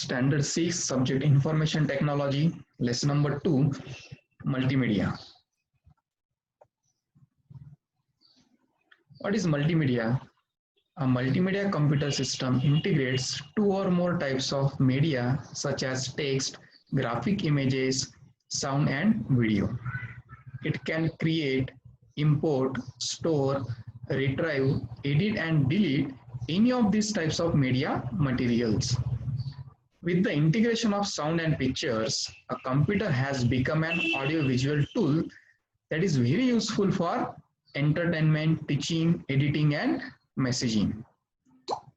Standard 6 Subject Information Technology, Lesson number 2, Multimedia. What is multimedia? A multimedia computer system integrates two or more types of media such as text, graphic images, sound and video. It can create, import, store, retrieve, edit and delete any of these types of media materials. With the integration of sound and pictures, a computer has become an audiovisual tool that is very useful for entertainment, teaching, editing, and messaging.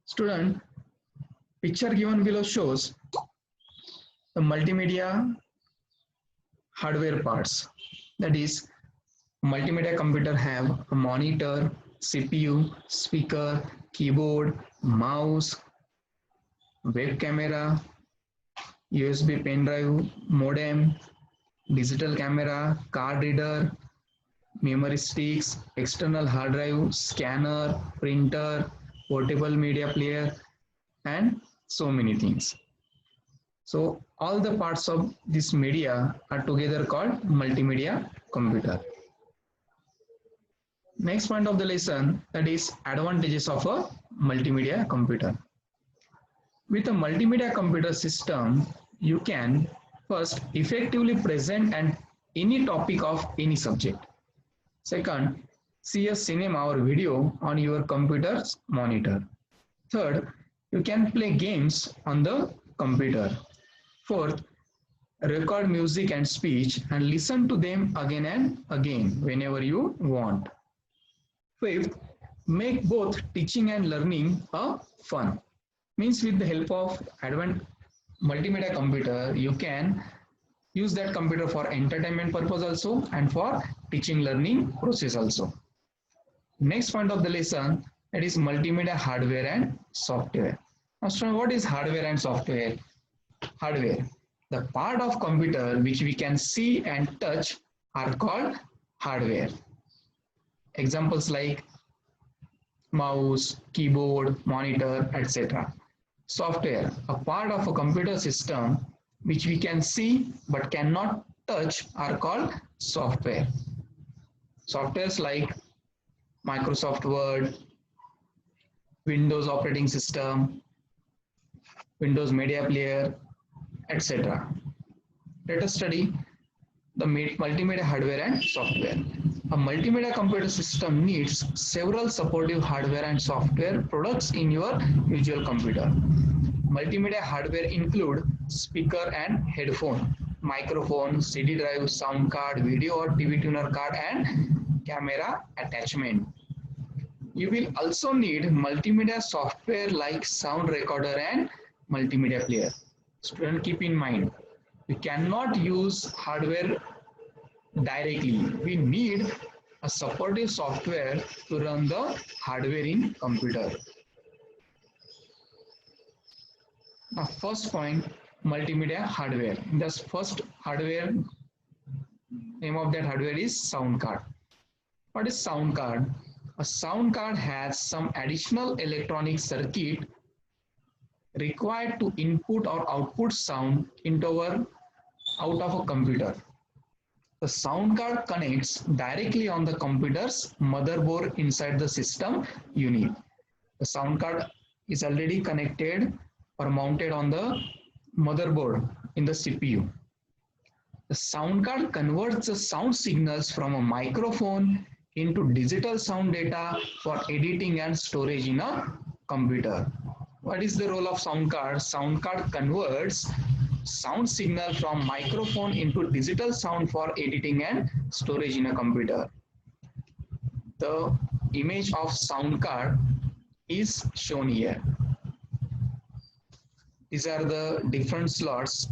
Student, picture given below shows the multimedia hardware parts. That is, multimedia computer have a monitor, CPU, speaker, keyboard, mouse, web camera, USB pen drive, modem, digital camera, card reader, memory sticks, external hard drive, scanner, printer, portable media player, and so many things. So all the parts of this media are together called multimedia computer. Next point of the lesson, that is advantages of a multimedia computer. With a multimedia computer system, you can first effectively present any topic of any subject. Second, see a cinema or video on your computer's monitor. Third, you can play games on the computer. Fourth, record music and speech and listen to them again and again whenever you want. Fifth, make both teaching and learning fun. Means with the help of advanced multimedia computer, you can use that computer for entertainment purpose also and for teaching learning process also. Next point of the lesson, that is multimedia hardware and software. Now, student, what is hardware and software? Hardware, the part of computer which we can see and touch are called hardware. Examples like mouse, keyboard, monitor, etc. Software, a part of a computer system which we can see but cannot touch are called software. Softwares like Microsoft Word, Windows operating system, Windows Media Player, etc. Let us study the multimedia hardware and software. A multimedia computer system needs several supportive hardware and software products in your usual computer. Multimedia hardware include speaker and headphone, microphone, CD drive, sound card, video or TV tuner card, and camera attachment. You will also need multimedia software like sound recorder and multimedia player. Student, keep in mind, we cannot use hardware directly. We need a supportive software to run the hardware in computer. Now, first point, multimedia hardware. The first hardware, name of that hardware is sound card. What is sound card? A sound card has some additional electronic circuit required to input or output sound out of a computer. The sound card connects directly on the computer's motherboard inside the system unit. The sound card is already connected or mounted on the motherboard in the CPU. The sound card converts the sound signals from a microphone into digital sound data for editing and storage in a computer. What is the role of sound card? Sound card converts sound signal from microphone into digital sound for editing and storage in a computer. The image of sound card is shown here. These are the different slots,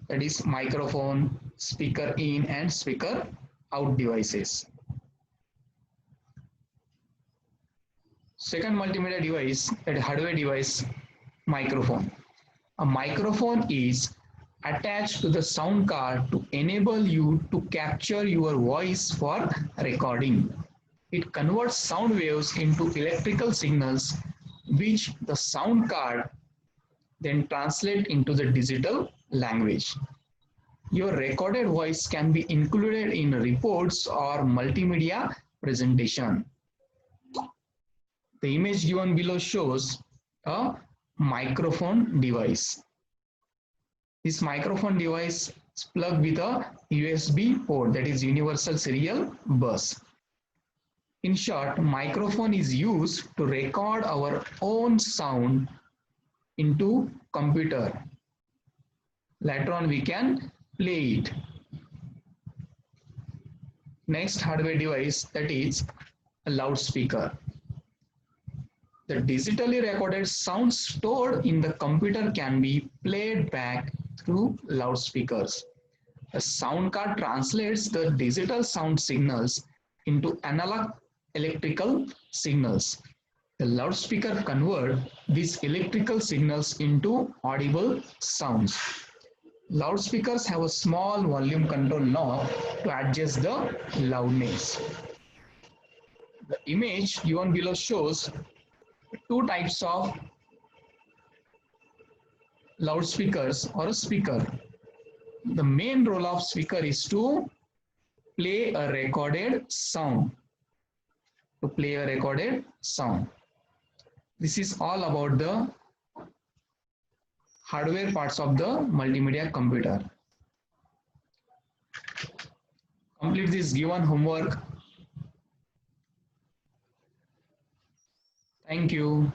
that is microphone, speaker in and speaker out devices. Second multimedia device, that hardware device, microphone. A microphone is attached to the sound card to enable you to capture your voice for recording. It converts sound waves into electrical signals which the sound card then translate into the digital language. Your recorded voice can be included in reports or multimedia presentation. The image given below shows a microphone device. This microphone device is plugged with a USB port, that is universal serial bus. In short, microphone is used to record our own sound into computer. Later on we can play it. Next hardware device, that is a loudspeaker. The digitally recorded sound stored in the computer can be played back through loudspeakers. A sound card translates the digital sound signals into analog electrical signals. The loudspeaker convert these electrical signals into audible sounds. Loudspeakers have a small volume control knob to adjust the loudness. The image given below shows two types of loudspeakers or a speaker. The main role of speaker is to play a recorded sound. This is all about the hardware parts of the multimedia computer. Complete this given homework. Thank you.